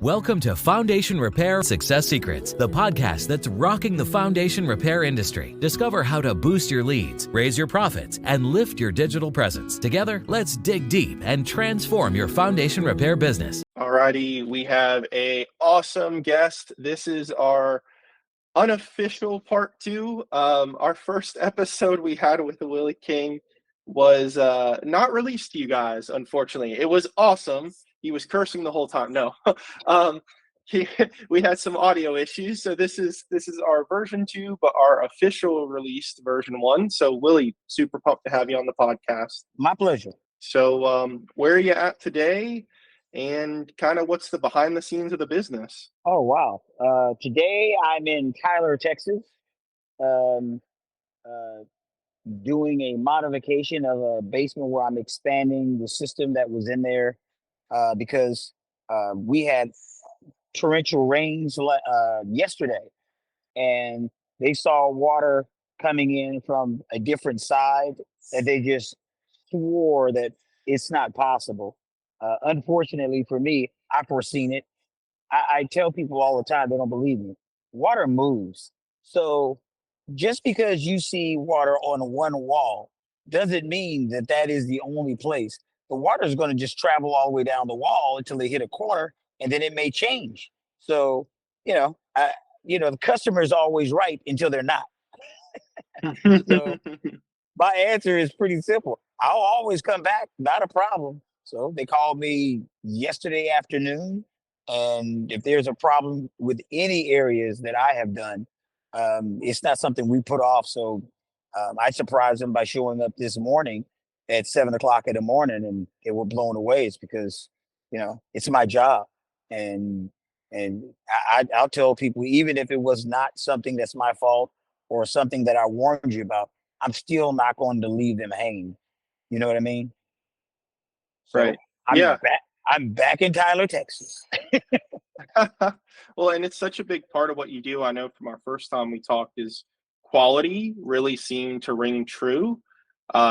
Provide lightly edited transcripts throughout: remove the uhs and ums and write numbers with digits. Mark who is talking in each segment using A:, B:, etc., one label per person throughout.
A: Welcome to Foundation Repair Success Secrets, the podcast that's rocking the foundation repair industry. Discover how to boost your leads, raise your profits, and lift your digital presence. Together, let's dig deep and transform your foundation repair business.
B: Alrighty, we have an awesome guest. This is our unofficial part two. Our first episode we had with Willie King was not released to you guys, unfortunately. It was awesome. He was cursing the whole time. No, we had some audio issues, so this is our version 2, but our official released version 1. So Willie, super pumped to have you on the podcast.
C: My pleasure.
B: So where are you at today, and kind of what's the behind the scenes of the business?
C: Oh wow! Today I'm in Tyler, Texas, doing a modification of a basement where I'm expanding the system that was in there. Because we had torrential rains yesterday, and they saw water coming in from a different side that they just swore that it's not possible. Unfortunately for me, I foreseen it. I tell people all the time, they don't believe me. Water moves. So just because you see water on one wall doesn't mean that that is the only place. The water is going to just travel all the way down the wall until they hit a corner, and then it may change. So, the customer is always right until they're not. So my answer is pretty simple. I'll always come back, not a problem. So they called me yesterday afternoon, and if there's a problem with any areas that I have done, it's not something we put off. So I surprised them by showing up this morning at 7:00 in the morning, and they were blown away. It's because, it's my job. And I'll tell people, even if it was not something that's my fault or something that I warned you about, I'm still not going to leave them hanging. You know what I mean? So
B: right. Yeah.
C: I'm back in Tyler, Texas.
B: Well, and it's such a big part of what you do. I know from our first time we talked is quality really seemed to ring true.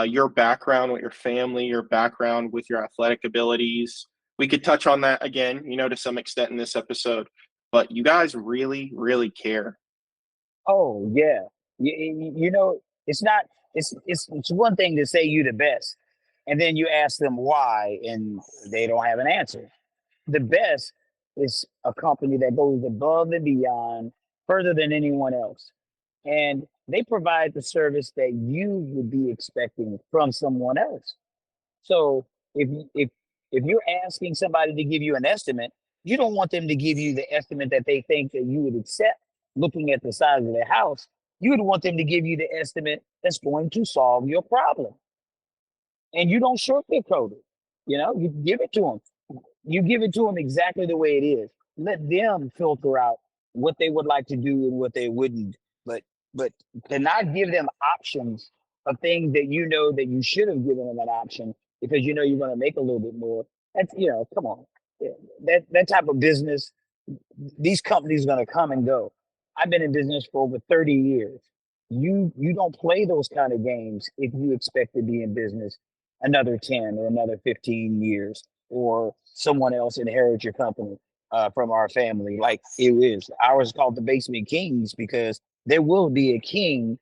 B: Your background with your family, your background with your athletic abilities. We could touch on that again, to some extent in this episode, but you guys really, really care.
C: Oh yeah. It's one thing to say you the best, and then you ask them why, and they don't have an answer. The best is a company that goes above and beyond, further than anyone else. And they provide the service that you would be expecting from someone else. So if you're asking somebody to give you an estimate, you don't want them to give you the estimate that they think that you would accept looking at the size of their house. You would want them to give you the estimate that's going to solve your problem. And you don't sugarcoat it. You give it to them. You give it to them exactly the way it is. Let them filter out what they would like to do and what they wouldn't. But to not give them options of things that that you should have given them an option because you're going to make a little bit more. That's come on. That type of business, these companies are going to come and go. I've been in business for over 30 years. You don't play those kind of games if you expect to be in business another 10 or another 15 years, or someone else inherits your company from our family. Like it is. Ours is called the Basement Kings because there will be a king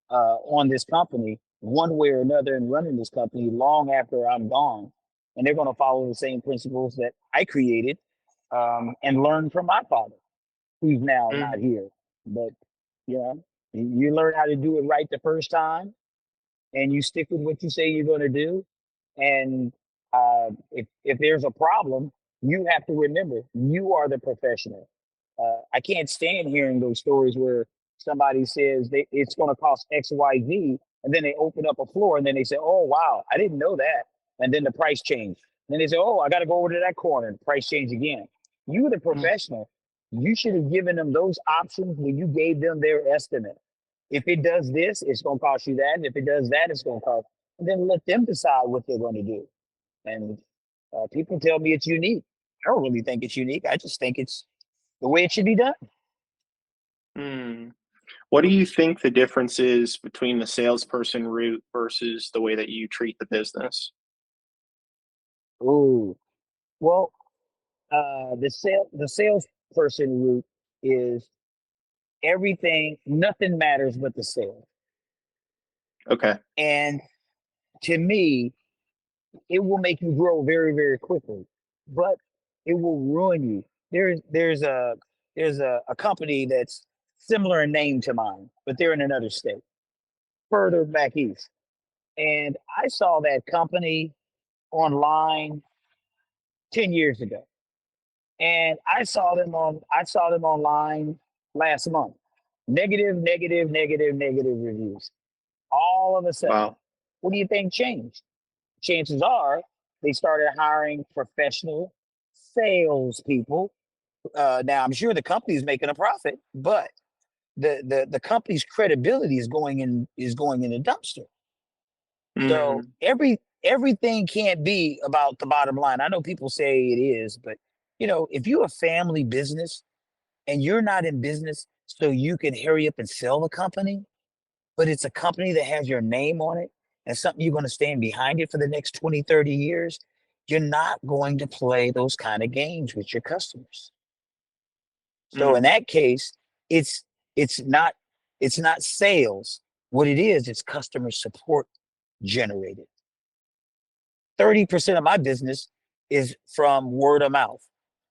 C: on this company one way or another and running this company long after I'm gone. And they're going to follow the same principles that I created and learn from my father, who's now not here. But, you learn how to do it right the first time, and you stick with what you say you're going to do. And if there's a problem, you have to remember you are the professional. I can't stand hearing those stories where somebody says it's going to cost X, Y, Z, and then they open up a floor and then they say, "Oh wow, I didn't know that," and then the price changed. Then they say, "Oh, I got to go over to that corner," and the price change again. You, the professional, you should have given them those options when you gave them their estimate. If it does this, it's going to cost you that. And if it does that, it's going to cost. And then let them decide what they're going to do. And people tell me it's unique. I don't really think it's unique. I just think it's the way it should be done.
B: What do you think the difference is between the salesperson route versus the way that you treat the business?
C: Oh, well, The salesperson route is everything. Nothing matters but the sale.
B: Okay.
C: And to me, it will make you grow very, very quickly, but it will ruin you. There's a company that's similar in name to mine, but they're in another state, further back east. And I saw that company online 10 years ago. And I saw them online last month. Negative, negative, negative, negative reviews. All of a sudden.
B: Wow.
C: What do you think changed? Chances are they started hiring professional salespeople. Now I'm sure the company's making a profit, but the company's credibility is going in the dumpster. So
B: Mm,
C: everything can't be about the bottom line. I know people say it is, but if you're a family business and you're not in business so you can hurry up and sell the company, but it's a company that has your name on it and something you're going to stand behind it for the next 20, 30 years, you're not going to play those kind of games with your customers. So in
B: mm,
C: that case, it's it's not it's not sales. What it is, it's customer support generated. 30% of my business is from word of mouth.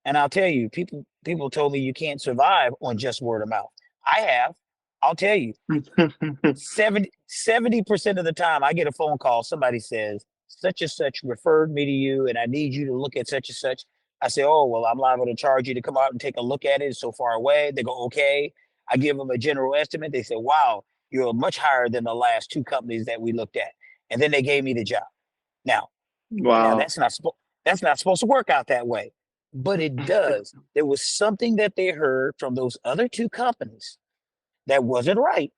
C: And I'll tell you, people told me you can't survive on just word of mouth. I have. I'll tell you, 70% of the time I get a phone call, somebody says, such and such referred me to you, and I need you to look at such and such. I say, oh, well, I'm liable to charge you to come out and take a look at it. It's so far away. They go, okay. I give them a general estimate. They say, wow, you're much higher than the last two companies that we looked at. And then they gave me the job. Now, now
B: wow.
C: that's not supposed to work out that way, but it does. There was something that they heard from those other two companies that wasn't right.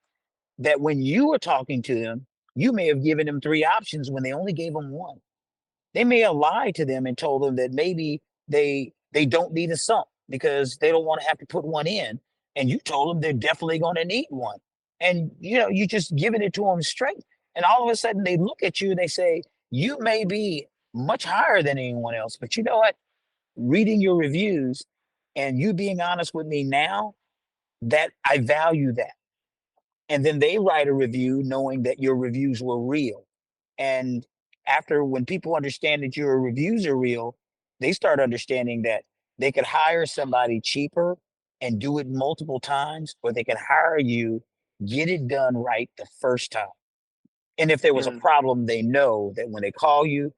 C: That when you were talking to them, you may have given them three options when they only gave them one. They may have lied to them and told them that maybe they don't need a sump because they don't want to have to put one in, and you told them they're definitely going to need one, and you just giving it to them straight, and all of a sudden they look at you and they say you may be much higher than anyone else, but you know what? Reading your reviews and you being honest with me now, that I value that. And then they write a review knowing that your reviews were real. And after, when people understand that your reviews are real, they start understanding that they could hire somebody cheaper and do it multiple times, or they can hire you, get it done right the first time. And if there was a
B: Mm.
C: problem, they know that when they call you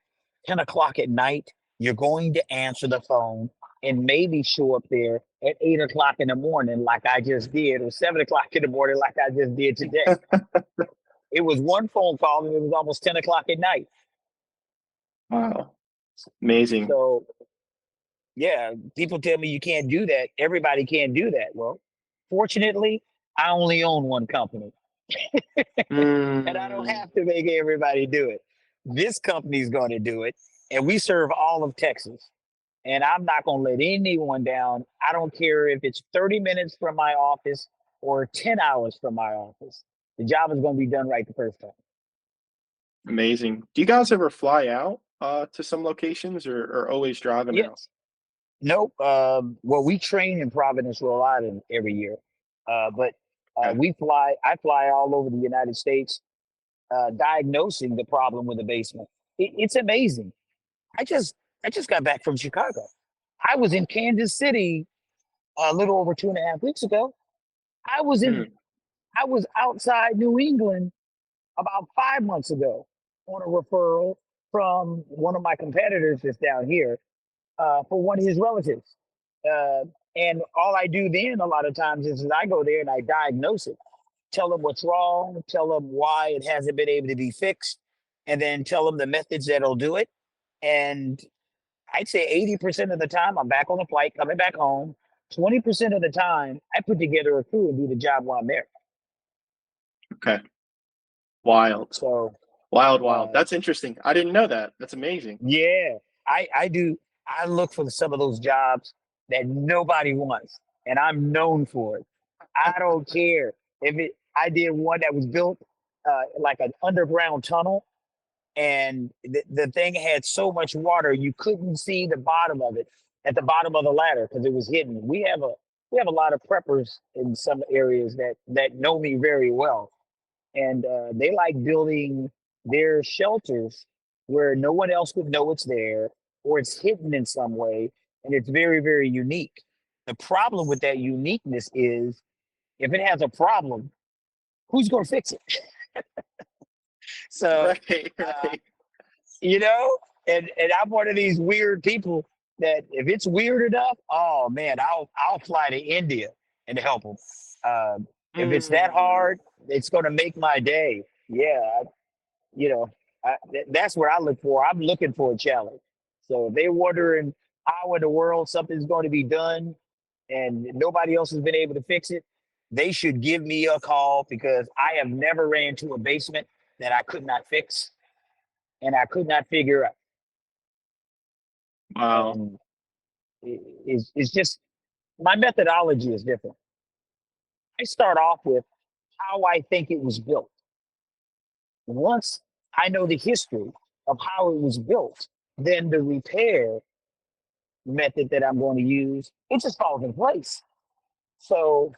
C: 10 o'clock at night, you're going to answer the phone and maybe show up there at 8 o'clock in the morning, like I just did, or 7 o'clock in the morning, like I just did today. It was one phone call and it was almost 10 o'clock at night.
B: Wow. Amazing.
C: So, yeah, people tell me you can't do that. Everybody can't do that. Well, fortunately, I only own one company. And I don't
B: Mm,
C: have to make everybody do it. This company's going to do it. And we serve all of Texas. And I'm not going to let anyone down. I don't care if it's 30 minutes from my office or 10 hours from my office. The job is going to be done right the first time.
B: amazing. Do you guys ever fly out to some locations or always driving out?
C: Yes. Nope. Well, we train in Providence, Rhode Island every year. But
B: Okay.
C: I fly all over the United States, diagnosing the problem with the basement. It's amazing. I just I just got back from Chicago. I was in Kansas City a little over 2.5 weeks ago. I was in
B: Mm,
C: I was outside New England about 5 months ago on a referral from one of my competitors that's down here, for one of his relatives. Uh, and all I do then a lot of times is I go there and I diagnose it, tell them what's wrong, tell them why it hasn't been able to be fixed, and then tell them the methods that'll do it. And I'd say 80% of the time I'm back on the flight coming back home. 20% of the time I put together a crew and do the job while I'm there.
B: okay. Wild.
C: So
B: Wild, wild.
C: uh,
B: That's interesting. I didn't know that. That's amazing.
C: yeah, I do. I look for some of those jobs that nobody wants, and I'm known for it. I don't care if it. I did one that was built like an underground tunnel, and the thing had so much water you couldn't see the bottom of it. at the bottom of the ladder because it was hidden. We have a lot of preppers in some areas that know me very well, and they like building their shelters where no one else would know it's there or it's hidden in some way, and it's very, very unique. The problem with that uniqueness is if it has a problem, who's going to fix it? So,
B: Right,
C: uh,
B: right.
C: you know, and I'm one of these weird people that if it's weird enough, oh man, I'll fly to India and help them. If it's that
B: Mm,
C: hard, it's going to make my day. Yeah, you know, that's where I look for. I'm looking for a challenge. So if they're wondering how in the world something's going to be done and nobody else has been able to fix it, they should give me a call because I have never ran to a basement that I could not fix and I could not figure out.
B: wow.
C: And it's just my methodology is different. I start off with how I think it was built. Once I know the history of how it was built, then the repair method that I'm going to use, it just falls in place. So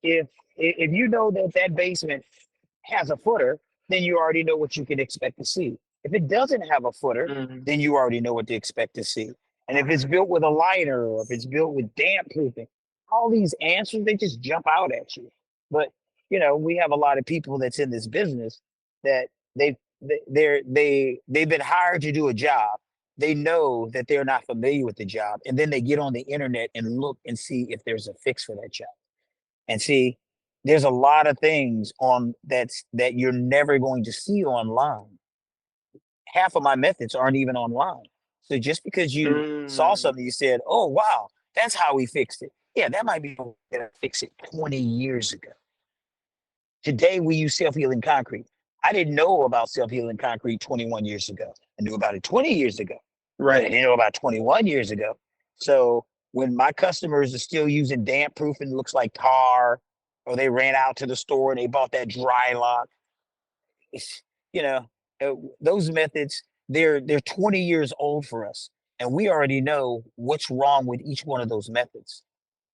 C: if if you know that that basement has a footer, then you already know what you can expect to see. If it doesn't have a footer,
B: Mm,
C: then you already know what to expect to see. And if it's built with a liner or if it's built with damp proofing, all these answers they just jump out at you. But we have a lot of people that's in this business that they've been hired to do a job. They know that they're not familiar with the job, and then they get on the internet and look and see if there's a fix for that job. And see, there's a lot of things on that you're never going to see online. Half of my methods aren't even online. So just because you saw
B: mm,
C: something, you said, "Oh wow, that's how we fixed it." Yeah, that might be the way that I fixed it 20 years ago. Today we use self-healing concrete. I didn't know about self-healing concrete 21 years ago. I knew about it 20 years ago, but I
B: right.
C: didn't know about 21 years ago. So when my customers are still using damp proof and it looks like tar, or they ran out to the store and they bought that dry lock, it's, you know, those methods, they're 20 years old for us. And we already know what's wrong with each one of those methods.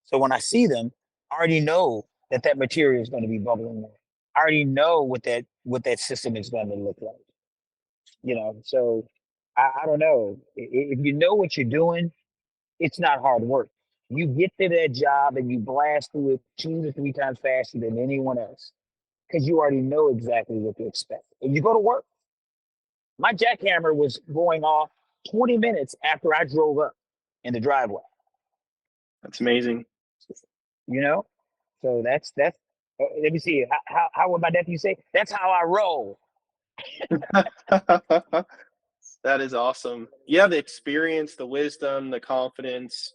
C: So when I see them, I already know that that material is going to be bubbling up. I already know what that system is going to look like. So I don't know. If you know what you're doing, it's not hard work. You get to that job and you blast through it 2 to 3 times faster than anyone else because you already know exactly what to expect. And you go to work. My jackhammer was going off 20 minutes after I drove up in the driveway.
B: That's amazing.
C: You know, so that's. Let me see. How would my nephew say? That's how I roll.
B: That is awesome. Yeah, the experience, the wisdom, the confidence.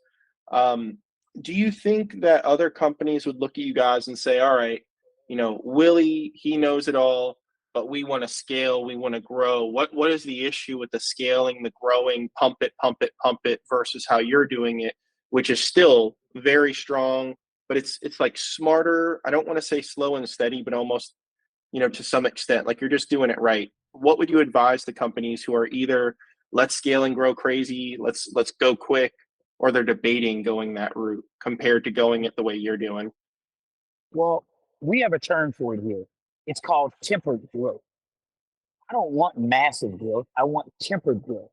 B: Um, do you think that other companies would look at you guys and say, all right, Willie, he knows it all, but we want to scale, we want to grow. What is the issue with the scaling, the growing, pump it versus how you're doing it, which is still very strong, but it's like smarter. I don't want to say slow and steady, but almost to some extent, like you're just doing it right. What would you advise the companies who are either let's scale and grow crazy, let's go quick, or they're debating going that route compared to going it the way you're doing?
C: Well, we have a term for it here. It's called tempered growth. I don't want massive growth. I want tempered growth.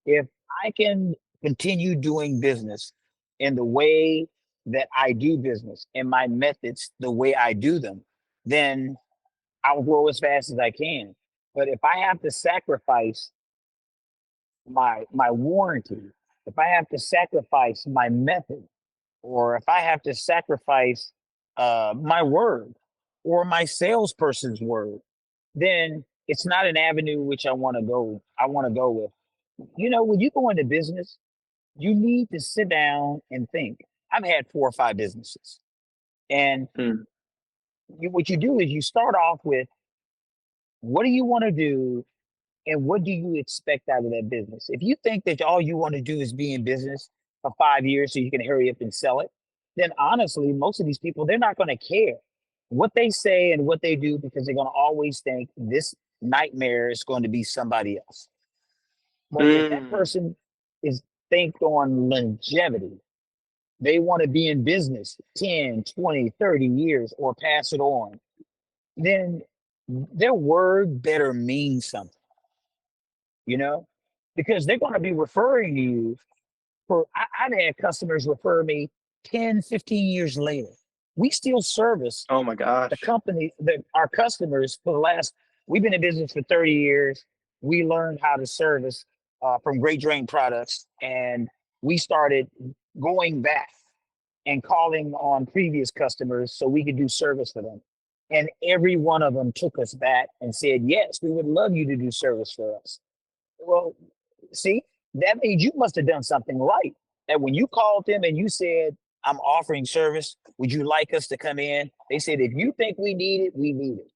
C: If I can continue doing business in the way that I do business and my methods the way I do them, then I'll grow as fast as I can. But if I have to sacrifice my warranty, if I have to sacrifice my method, or if I have to sacrifice my word or my salesperson's word, then it's not an avenue which I want to go. I want to go with. When you go into business, you need to sit down and think. I've had 4 or 5 businesses, and
B: Mm,
C: what you do is you start off with what do you want to do and what do you expect out of that business? If you think that all you want to do is be in business for 5 years so you can hurry up and sell it, then honestly, most of these people, they're not going to care what they say and what they do because they're going to always think this nightmare is going to be somebody else. But if that
B: mm,
C: person is think on longevity. They want to be in business 10, 20, 30 years or pass it on. Then their word better mean something, you know, because they're going to be referring to you I've had customers refer me 10, 15 years later. We still service
B: Oh my
C: the
B: gosh.
C: company, our customers for the last, we've been in business for 30 years. We learned how to service from Great Drain Products, and we started going back and calling on previous customers so we could do service for them. And every one of them took us back and said, yes, we would love you to do service for us. Well, see, that means you must have done something right. That when you called them and you said, I'm offering service, would you like us to come in? They said, if you think we need it, we need it.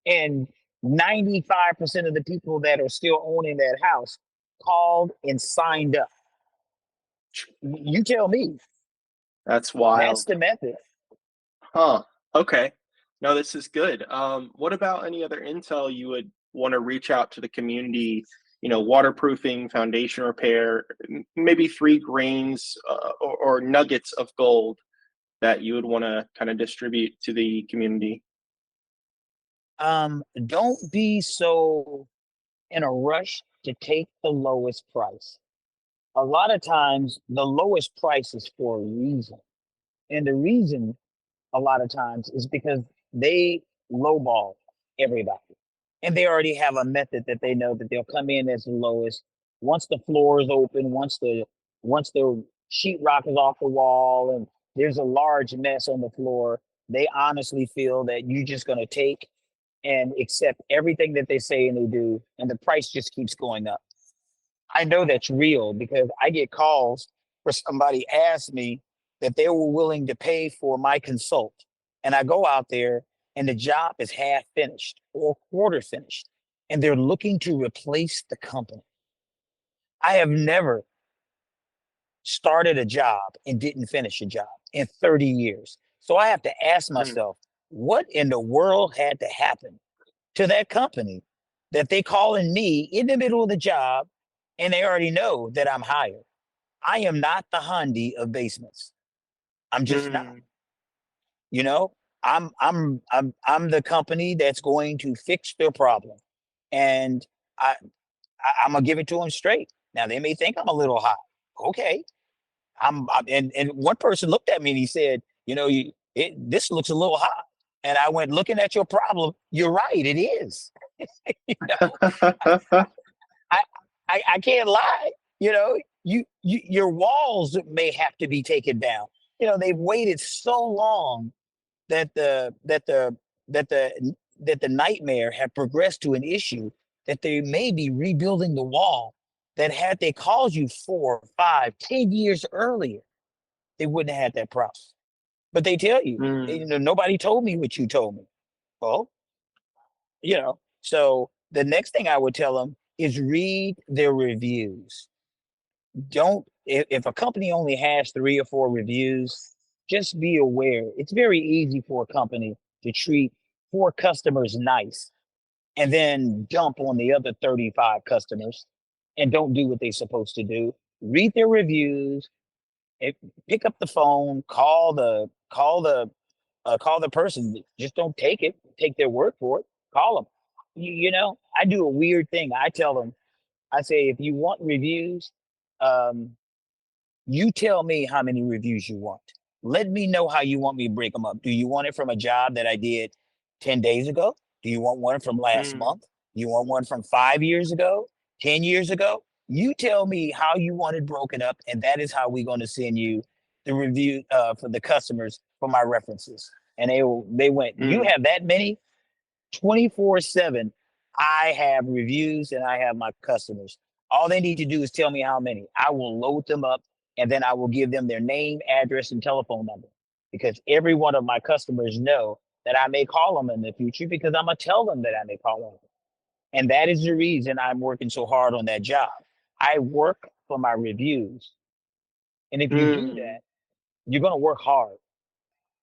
C: And 95% of the people that are still owning that house called and signed up. You tell me,
B: That's
C: that's
B: wild.
C: the method.
B: Huh. Okay. No, this is good. What about any other intel you would want to reach out to the community? Waterproofing, foundation repair, maybe 3 grains or nuggets of gold that you would want to kind of distribute to the community.
C: Don't be so in a rush to take the lowest price. A lot of times, the lowest price is for a reason. And the reason a lot of times is because they lowball everybody. And they already have a method that they know that they'll come in as the lowest. Once the floor is open, once the sheetrock is off the wall and there's a large mess on the floor, they honestly feel that you're just going to take and accept everything that they say and they do, and the price just keeps going up. I know that's real because I get calls where somebody asked me that they were willing to pay for my consult. And I go out there and the job is half finished or quarter finished. And they're looking to replace the company. I have never started a job and didn't finish a job in 30 years. So I have to ask
B: Mm,
C: myself, what in the world had to happen to that company that they calling me in the middle of the job and they already know that I'm hired? I am not the Hyundai of basements. I'm just not.
B: mm,
C: You know, I'm the company that's going to fix their problem, and I, I'm gonna give it to them straight. Now they may think I'm a little hot. Okay, and one person looked at me and he said, this looks a little hot. And I went, looking at your problem, you're right, it is. you know, I, I can't lie. You know, your walls may have to be taken down. They've waited so long that that the the nightmare had progressed to an issue that they may be rebuilding the wall that had they called you 4, 5, 10 years earlier, they wouldn't have had that problem. But they tell you,
B: mm.
C: nobody told me what you told me. Well, so the next thing I would tell them is read their reviews. Don't if a company only has 3 or 4 reviews, just be aware it's very easy for a company to treat 4 customers nice and then dump on the other 35 customers and don't do what they're supposed to do. Read their reviews, if, pick up the phone, call the person. Just don't take their word for it. Call them. I do a weird thing. I tell them, I say, if you want reviews, um, you tell me how many reviews you want. Let me know how you want me to break them up. Do you want it from a job that I did 10 days ago? Do you want one from last
B: Mm,
C: month? Do you want one from 5 years ago, 10 years ago? You tell me how you want it broken up, and that is how we're going to send you the review for the customers for my references. And they went, you
B: mm.
C: have that many? 24/7, I have reviews and I have my customers. All they need to do is tell me how many. I will load them up and then I will give them their name, address, and telephone number because every one of my customers know that I may call them in the future because I'm going to tell them that I may call them. And that is the reason I'm working so hard on that job. I work for my reviews. And if you do
B: Mm.
C: that, you're going to work hard.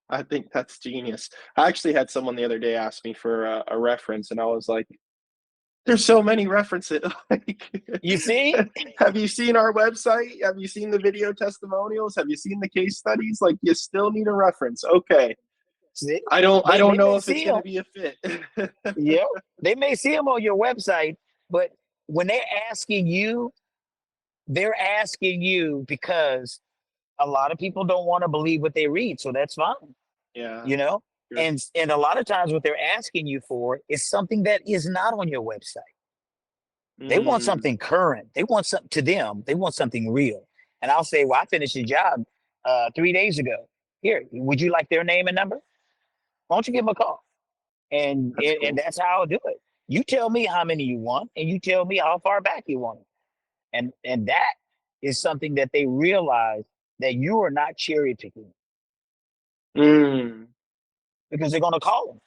B: I think that's genius. I actually had someone the other day ask me for a reference, and I was like, There's so many references. Like,
C: You see?
B: have you seen our website? Have you seen the video testimonials? Have you seen the case studies? Like, you still need a reference. Okay.
C: See?
B: I don't
C: They
B: know
C: may
B: if it's
C: see
B: going
C: them.
B: to be a fit.
C: Yeah, they may see them on your website, but when they're asking you because a lot of people don't want to believe what they read, so that's fine,
B: Yeah.
C: you know.
B: Sure.
C: And a lot of times, what they're asking you for is something that is not on your website. They want
B: Mm,
C: something current. They want something to them. They want something real. And I'll say, well, I finished a job 3 days ago. Here, would you like their name and number? Why don't you give them a call? And,
B: that's
C: and
B: cool.
C: that's how I'll do it. You tell me how many you want, and you tell me how far back you want it. And that is something that they realize that you are not cherry picking
B: Mm,
C: because they're going to call them.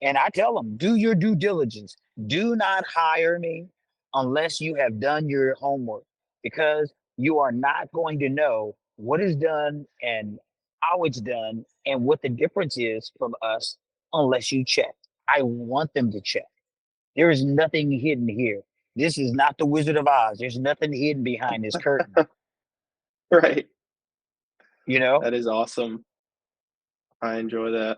C: And I tell them, do your due diligence. Do not hire me unless you have done your homework because you are not going to know what is done and how it's done and what the difference is from us unless you check. I want them to check. There is nothing hidden here. This is not the Wizard of Oz. There's nothing hidden behind this curtain,
B: right.
C: you know?
B: That is awesome. I enjoy that.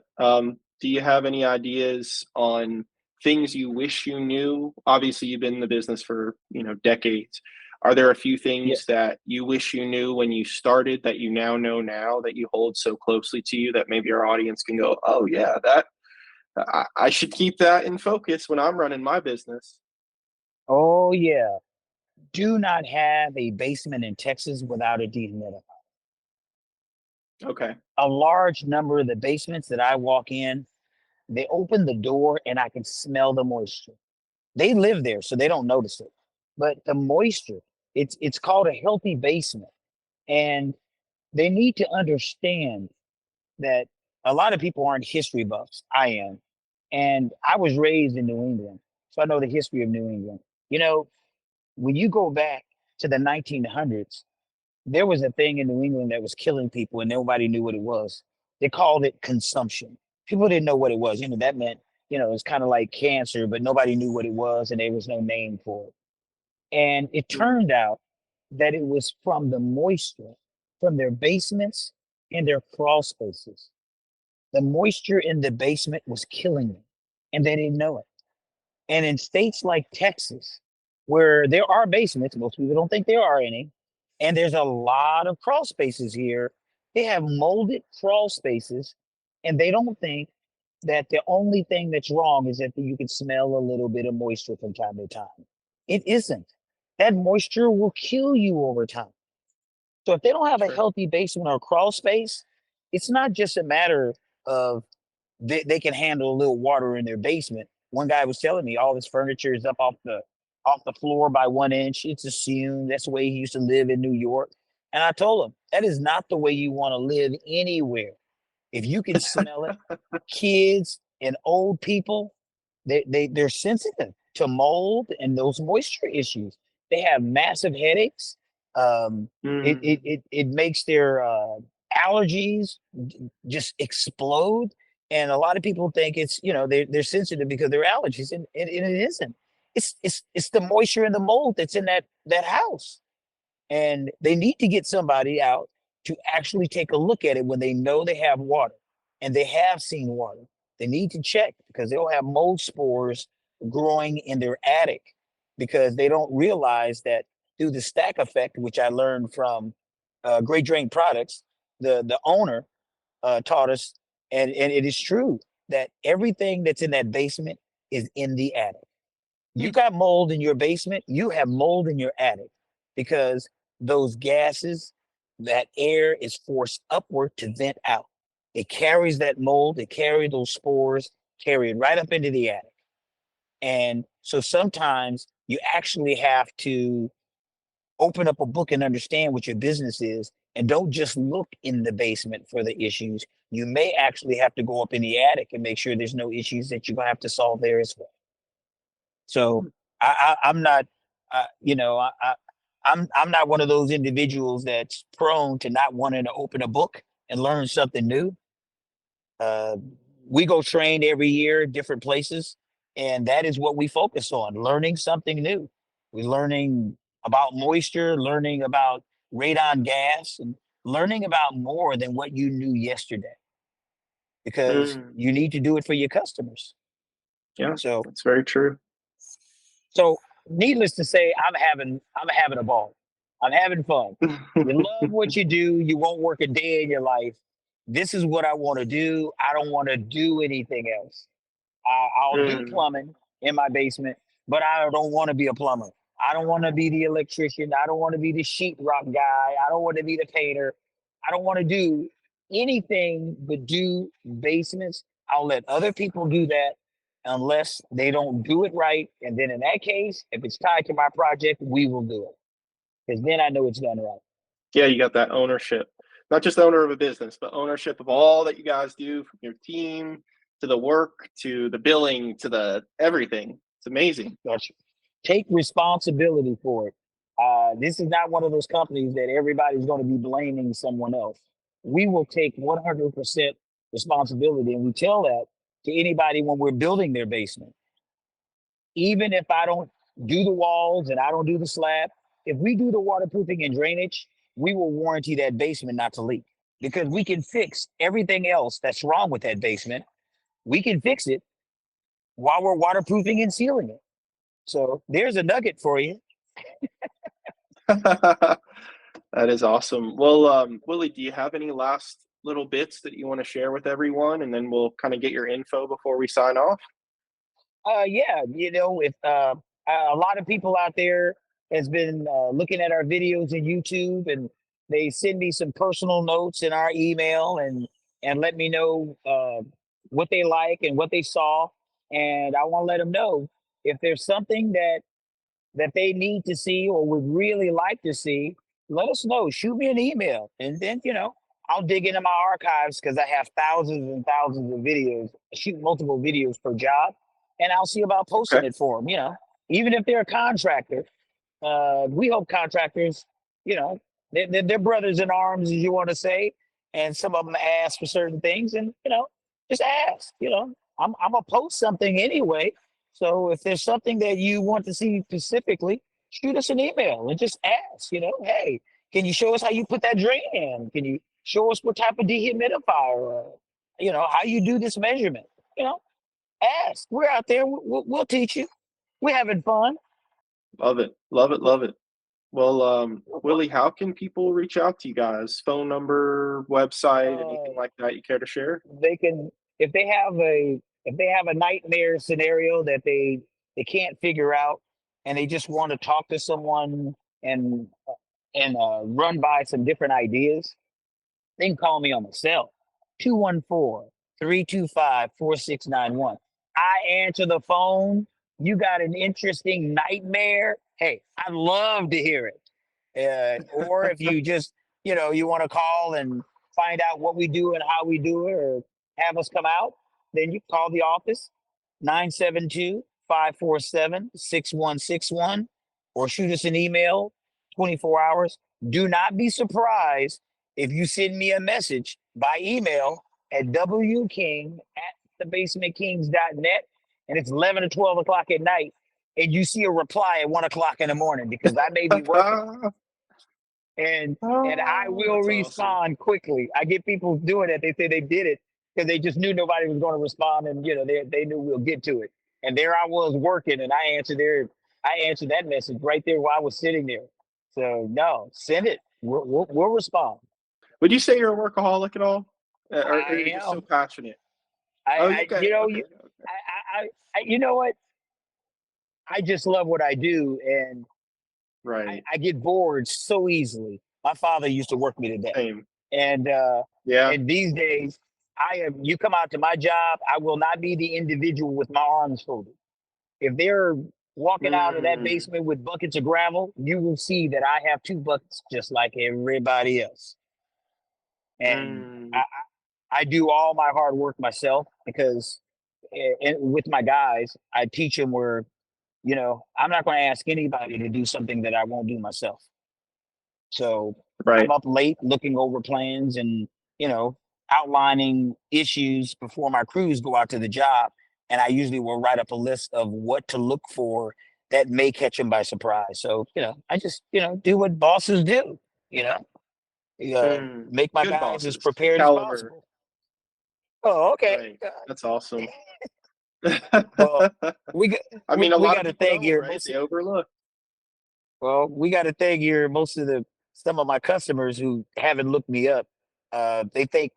B: Do you have any ideas on things you wish you knew? Obviously, you've been in the business for, decades. Are there a few
C: Yeah.
B: things that you wish you knew when you started that you now know now that you hold so closely to you that maybe our audience can go, oh yeah, that I should keep that in focus when I'm running my business.
C: Oh, yeah. Do not have a basement in Texas without a dehumidifier.
B: Okay.
C: A large number of the basements that I walk in, they open the door and I can smell the moisture. They live there, so they don't notice it. But the moisture, it's called a healthy basement. And they need to understand that a lot of people aren't history buffs. I am. And I was raised in New England, so I know the history of New England. You know, when you go back to the 1900s, there was a thing in New England that was killing people and nobody knew what it was. They called it consumption. People didn't know what it was. That meant, it's kind of like cancer, but nobody knew what it was and there was no name for it. And it
B: Mm,
C: turned out that it was from the moisture from their basements and their crawl spaces. The moisture in the basement was killing them and they didn't know it. And in states like Texas, where there are basements, most people don't think there are any, and there's a lot of crawl spaces here, they have molded crawl spaces, and they don't think that the only thing that's wrong is that you can smell a little bit of moisture from time to time. It isn't. That moisture will kill you over time. So if they don't have a
B: sure.
C: healthy basement or crawl space, it's not just a matter of they can handle a little water in their basement. One guy was telling me all his furniture is up off the floor by 1 inch. It's assumed that's the way he used to live in New York. And I told him that is not the way you want to live anywhere. If you can smell it, kids and old people, they're sensitive to mold and those moisture issues. They have massive headaches. Um,
B: Mm,
C: it makes their allergies just explode. And a lot of people think it's they're sensitive because they're allergies, and it isn't. It's the moisture and the mold that's in that house. And they need to get somebody out to actually take a look at it when they know they have water and they have seen water. They need to check because they'll have mold spores growing in their attic because they don't realize that through the stack effect, which I learned from Great Drain Products, the owner taught us, and it is true that everything that's in that basement is in the attic. You
B: mm,
C: got mold in your basement, you have mold in your attic because those gases, that air is forced upward to vent out. It carries that mold, it carries those spores, carry it right up into the attic. And so sometimes you actually have to open up a book and understand what your business is and don't just look in the basement for the issues. You may actually have to go up in the attic and make sure there's no issues that you're going to have to solve there as well. So
B: mm.
C: I'm not, I'm not one of those individuals that's prone to not wanting to open a book and learn something new. Uh, we go train every year, different places. And that is what we focus on, learning something new. We're learning about moisture, learning about radon gas, and learning about more than what you knew yesterday, because
B: Mm,
C: you need to do it for your customers.
B: yeah,
C: So,
B: that's very true.
C: so needless to say, I'm having a ball. I'm having fun. You love what you do. You won't work a day in your life. This is what I want to do. I don't want to do anything else. I'll do
B: Mm,
C: plumbing in my basement, but I don't want to be a plumber. I don't want to be the electrician. I don't want to be the sheetrock guy. I don't want to be the painter. I don't want to do anything but do basements. I'll let other people do that unless they don't do it right. And then in that case, if it's tied to my project, we will do it, because then I know it's done right.
B: yeah, you got that ownership, not just owner of a business, but ownership of all that you guys do, from your team to the work to the billing to the everything. It's amazing.
C: Gotcha. Take responsibility for it. This is not one of those companies that everybody's going to be blaming someone else. We will take 100% responsibility, and we tell that to anybody when we're building their basement. Even if I don't do the walls and I don't do the slab, if we do the waterproofing and drainage, we will warranty that basement not to leak, because we can fix everything else that's wrong with that basement. We can fix it while we're waterproofing and sealing it. So there's a nugget for you.
B: That is awesome. Well, Willie, do you have any last little bits that you want to share with everyone, and then we'll kind of get your info before we sign off?
C: Yeah, if a lot of people out there has been looking at our videos in YouTube, and they send me some personal notes in our email, and let me know what they like and what they saw, and I want to let them know if there's something that they need to see or would really like to see. Let us know. Shoot me an email, and then I'll dig into my archives, because I have thousands and thousands of videos. I shoot multiple videos per job, and I'll see about posting
B: Okay.
C: it for them. Even if they're a contractor, we help contractors. You know, they're brothers in arms, as you want to say, and some of them ask for certain things, and just ask. I'm gonna post something anyway, so if there's something that you want to see specifically, shoot us an email and just ask. Hey, can you show us how you put that drain in? Can you show us what type of dehumidifier? How you do this measurement? You know, Ask. We're out there. We'll teach you. We're having fun.
B: Love it. Love it. Love it. Well, Willie, how can people reach out to you guys? Phone number, website, anything
C: Uh,
B: like that you care to share?
C: they can, if they have a nightmare scenario that they can't figure out, and they just want to talk to someone and run by some different ideas, they can call me on my cell, 214-325-4691. I answer the phone. You got an interesting nightmare? Hey, I'd love to hear it. Or if you just, you want to call and find out what we do and how we do it, or have us come out, then you call the office, 972-547-6161, or shoot us an email, 24 hours. Do not be surprised if you send me a message by email at wking@thebasementkings.net, and it's 11 or 12 o'clock at night, and you see a reply at 1 o'clock in the morning, because I may be working, and I
B: Oh,
C: will
B: that's awesome.
C: respond quickly. I get people doing it. They say they did it because they just knew nobody was going to respond, and they knew we'll get to it. And there I was working, and I answered that message right there while I was sitting there. So no, send it. We'll respond.
B: Would you say you're a workaholic at all? Or
C: I
B: you're just so
C: am.
B: passionate? Oh,
C: I
B: okay, okay, okay.
C: you know what? I just love what I do, and
B: Right.
C: I get bored so easily. My father used to work me to death.
B: Same.
C: And
B: Yeah.
C: these days, you come out to my job, I will not be the individual with my arms folded. If they're walking out of that
B: Mm,
C: basement with buckets of gravel, you will see that I have two buckets just like everybody else. And
B: mm,
C: I do all my hard work myself, because with my guys, I teach them where, I'm not going to ask anybody to do something that I won't do myself. So I'm
B: right.
C: up late looking over plans and, you know, outlining issues before my crews go out to the job. and I usually will write up a list of what to look for that may catch them by surprise. So, I just, do what bosses do, you know, make my
B: Good
C: guys as
B: bosses,
C: prepared as
B: caliber.
C: possible. Oh, okay.
B: Right. That's awesome.
C: Well, we got
B: I mean, a
C: we
B: lot
C: got
B: of
C: to
B: people
C: thank
B: don't,
C: your
B: right? They overlook.
C: well, we got to thank your most of the some of my customers who haven't looked me up. They think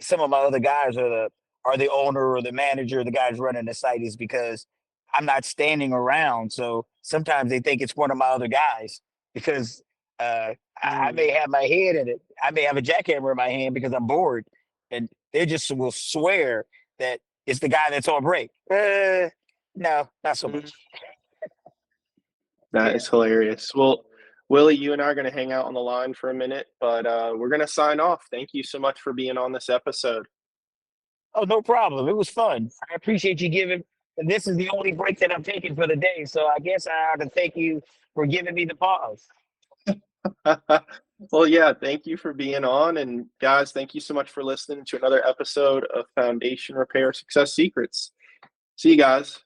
C: some of my other guys are the owner or the manager, the guys running the site is because I'm not standing around. So sometimes they think it's one of my other guys because I may
B: Mm.
C: have my head in it. I may have a jackhammer in my hand because I'm bored, and they just will swear that it's the guy that's on break. No, not so
B: Mm.
C: much.
B: That
C: Yeah.
B: is hilarious. Well, Willie, you and I are going to hang out on the line for a minute, but we're going to sign off. Thank you so much for being on this episode.
C: Oh, no problem. It was fun. I appreciate you giving. And this is the only break that I'm taking for the day, so I guess I ought to thank you for giving me the pause.
B: Well, yeah, thank you for being on. And guys, thank you so much for listening to another episode of Foundation Repair Success Secrets. See you guys.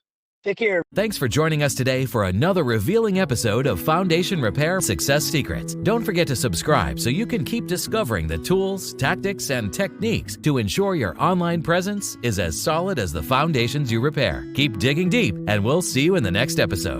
C: Take care.
A: Thanks for joining us today for another revealing episode of Foundation Repair Success Secrets. Don't forget to subscribe so you can keep discovering the tools, tactics, and techniques to ensure your online presence is as solid as the foundations you repair. Keep digging deep, and we'll see you in the next episode.